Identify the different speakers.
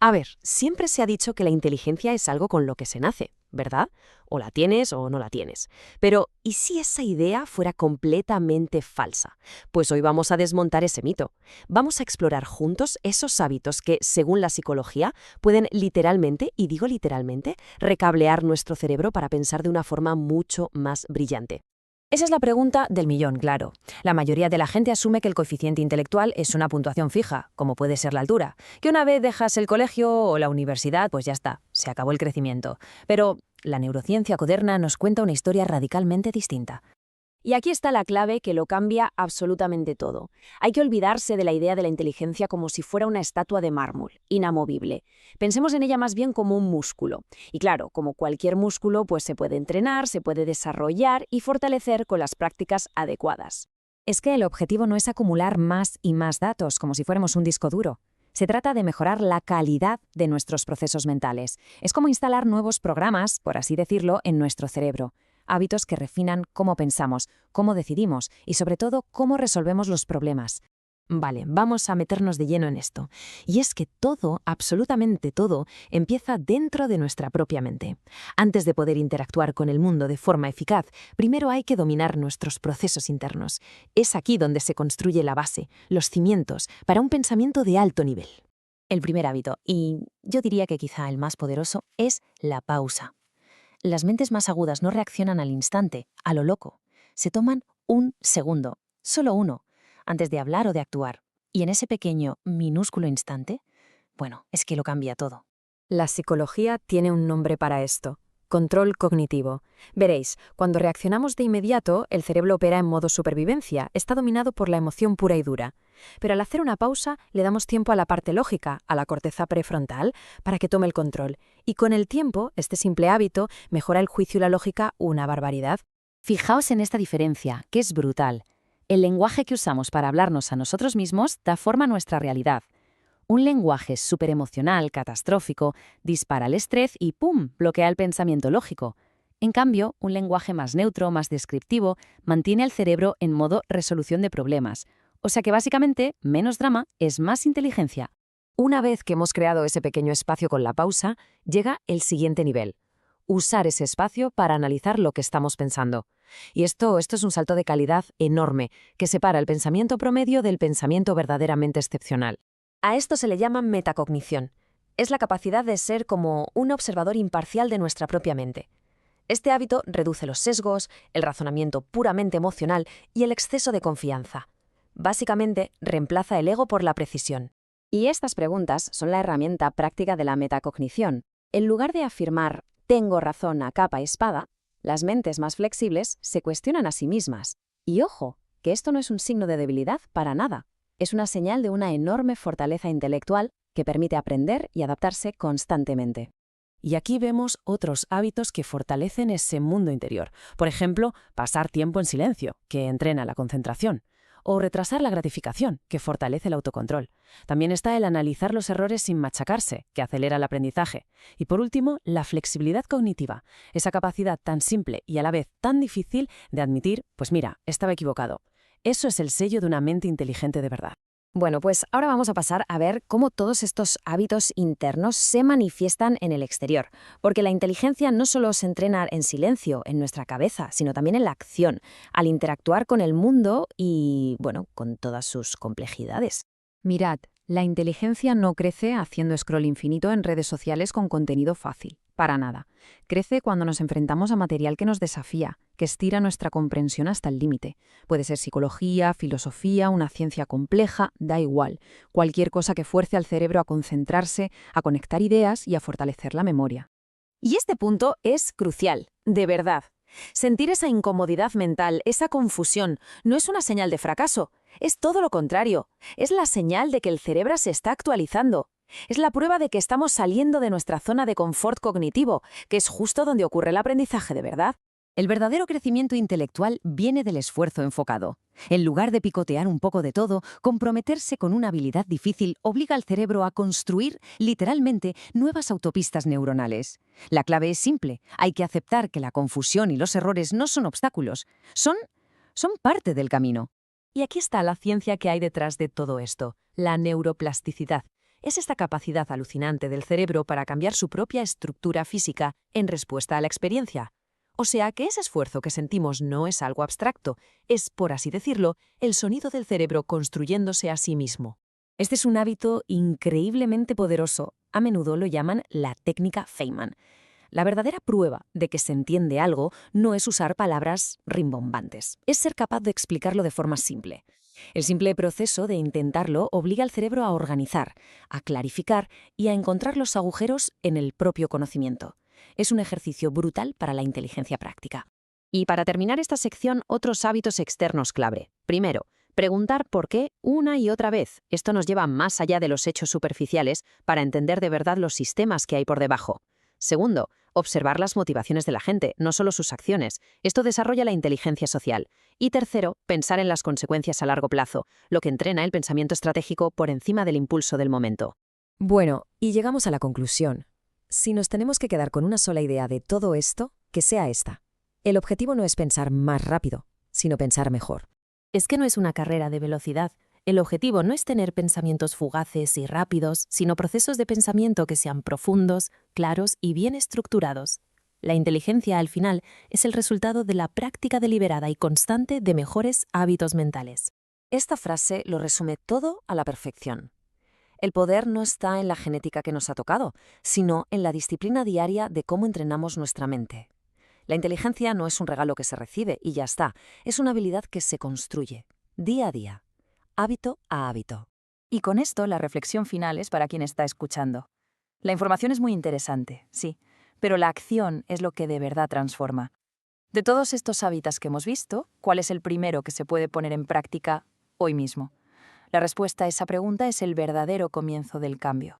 Speaker 1: A ver, siempre se ha dicho que la inteligencia es algo con lo que se nace, ¿verdad? O la tienes o no la tienes. Pero, ¿y si esa idea fuera completamente falsa? Pues hoy vamos a desmontar ese mito. Vamos a explorar juntos esos hábitos que, según la psicología, pueden literalmente, y digo literalmente, recablear nuestro cerebro para pensar de una forma mucho más brillante.
Speaker 2: Esa es la pregunta del millón, claro. La mayoría de la gente asume que el coeficiente intelectual es una puntuación fija, como puede ser la altura, que una vez dejas el colegio o la universidad, pues ya está, se acabó el crecimiento. Pero la neurociencia moderna nos cuenta una historia radicalmente distinta.
Speaker 3: Y aquí está la clave que lo cambia absolutamente todo. Hay que olvidarse de la idea de la inteligencia como si fuera una estatua de mármol, inamovible. Pensemos en ella más bien como un músculo. Y claro, como cualquier músculo, pues se puede entrenar, se puede desarrollar y fortalecer con las prácticas adecuadas.
Speaker 2: Es que el objetivo no es acumular más y más datos, como si fuéramos un disco duro. Se trata de mejorar la calidad de nuestros procesos mentales. Es como instalar nuevos programas, por así decirlo, en nuestro cerebro. Hábitos que refinan cómo pensamos, cómo decidimos y sobre todo cómo resolvemos los problemas.
Speaker 1: Vale, vamos a meternos de lleno en esto. Y es que todo, absolutamente todo, empieza dentro de nuestra propia mente. Antes de poder interactuar con el mundo de forma eficaz, primero hay que dominar nuestros procesos internos. Es aquí donde se construye la base, los cimientos, para un pensamiento de alto nivel.
Speaker 2: El primer hábito, y yo diría que quizá el más poderoso, es la pausa. Las mentes más agudas no reaccionan al instante, a lo loco. Se toman un segundo, solo uno, antes de hablar o de actuar. Y en ese pequeño, minúsculo instante, bueno, es que lo cambia todo.
Speaker 3: La psicología tiene un nombre para esto: control cognitivo. Veréis, cuando reaccionamos de inmediato, el cerebro opera en modo supervivencia, está dominado por la emoción pura y dura. Pero al hacer una pausa, le damos tiempo a la parte lógica, a la corteza prefrontal, para que tome el control. Y con el tiempo, este simple hábito mejora el juicio y la lógica una barbaridad.
Speaker 2: Fijaos en esta diferencia, que es brutal. El lenguaje que usamos para hablarnos a nosotros mismos da forma a nuestra realidad. Un lenguaje superemocional, catastrófico, dispara el estrés y ¡pum!, bloquea el pensamiento lógico. En cambio, un lenguaje más neutro, más descriptivo, mantiene al cerebro en modo resolución de problemas. O sea que básicamente, menos drama es más inteligencia.
Speaker 1: Una vez que hemos creado ese pequeño espacio con la pausa, llega el siguiente nivel: usar ese espacio para analizar lo que estamos pensando. Y esto es un salto de calidad enorme, que separa el pensamiento promedio del pensamiento verdaderamente excepcional. A esto se le llama metacognición. Es la capacidad de ser como un observador imparcial de nuestra propia mente. Este hábito reduce los sesgos, el razonamiento puramente emocional y el exceso de confianza. Básicamente, reemplaza el ego por la precisión.
Speaker 3: Y estas preguntas son la herramienta práctica de la metacognición. En lugar de afirmar «tengo razón a capa y espada», las mentes más flexibles se cuestionan a sí mismas. Y ojo, que esto no es un signo de debilidad para nada. Es una señal de una enorme fortaleza intelectual que permite aprender y adaptarse constantemente.
Speaker 1: Y aquí vemos otros hábitos que fortalecen ese mundo interior. Por ejemplo, pasar tiempo en silencio, que entrena la concentración. O retrasar la gratificación, que fortalece el autocontrol. También está el analizar los errores sin machacarse, que acelera el aprendizaje. Y por último, la flexibilidad cognitiva, esa capacidad tan simple y a la vez tan difícil de admitir, pues mira, estaba equivocado. Eso es el sello de una mente inteligente de verdad.
Speaker 2: Bueno, pues ahora vamos a pasar a ver cómo todos estos hábitos internos se manifiestan en el exterior. Porque la inteligencia no solo se entrena en silencio, en nuestra cabeza, sino también en la acción, al interactuar con el mundo y, bueno, con todas sus complejidades.
Speaker 3: Mirad, la inteligencia no crece haciendo scroll infinito en redes sociales con contenido fácil. Para nada. Crece cuando nos enfrentamos a material que nos desafía, que estira nuestra comprensión hasta el límite. Puede ser psicología, filosofía, una ciencia compleja, da igual. Cualquier cosa que fuerce al cerebro a concentrarse, a conectar ideas y a fortalecer la memoria. Y este punto es crucial, de verdad. Sentir esa incomodidad mental, esa confusión, no es una señal de fracaso. Es todo lo contrario. Es la señal de que el cerebro se está actualizando. Es la prueba de que estamos saliendo de nuestra zona de confort cognitivo, que es justo donde ocurre el aprendizaje de verdad.
Speaker 2: El verdadero crecimiento intelectual viene del esfuerzo enfocado. En lugar de picotear un poco de todo, comprometerse con una habilidad difícil obliga al cerebro a construir, literalmente, nuevas autopistas neuronales. La clave es simple: hay que aceptar que la confusión y los errores no son obstáculos, son parte del camino.
Speaker 1: Y aquí está la ciencia que hay detrás de todo esto, la neuroplasticidad. es esta capacidad alucinante del cerebro para cambiar su propia estructura física en respuesta a la experiencia. O sea que ese esfuerzo que sentimos no es algo abstracto, es, por así decirlo, el sonido del cerebro construyéndose a sí mismo.
Speaker 2: Este es un hábito increíblemente poderoso. A menudo lo llaman la técnica Feynman. La verdadera prueba de que se entiende algo no es usar palabras rimbombantes, es ser capaz de explicarlo de forma simple. El simple proceso de intentarlo obliga al cerebro a organizar, a clarificar y a encontrar los agujeros en el propio conocimiento. Es un ejercicio brutal para la inteligencia práctica.
Speaker 1: Y para terminar esta sección, otros hábitos externos clave. Primero, preguntar por qué una y otra vez. Esto nos lleva más allá de los hechos superficiales para entender de verdad los sistemas que hay por debajo. Segundo, observar las motivaciones de la gente, no solo sus acciones. Esto desarrolla la inteligencia social. Y tercero, pensar en las consecuencias a largo plazo, lo que entrena el pensamiento estratégico por encima del impulso del momento.
Speaker 4: Bueno, y llegamos a la conclusión. Si nos tenemos que quedar con una sola idea de todo esto, que sea esta. El objetivo no es pensar más rápido, sino pensar mejor.
Speaker 2: Es que no es una carrera de velocidad. El objetivo no es tener pensamientos fugaces y rápidos, sino procesos de pensamiento que sean profundos, claros y bien estructurados. La inteligencia, al final, es el resultado de la práctica deliberada y constante de mejores hábitos mentales.
Speaker 4: Esta frase lo resume todo a la perfección. El poder no está en la genética que nos ha tocado, sino en la disciplina diaria de cómo entrenamos nuestra mente. La inteligencia no es un regalo que se recibe y ya está, es una habilidad que se construye, día a día, hábito a hábito.
Speaker 2: Y con esto la reflexión final es para quien está escuchando. La información es muy interesante, sí, pero la acción es lo que de verdad transforma. De todos estos hábitos que hemos visto, ¿cuál es el primero que se puede poner en práctica hoy mismo? La respuesta a esa pregunta es el verdadero comienzo del cambio.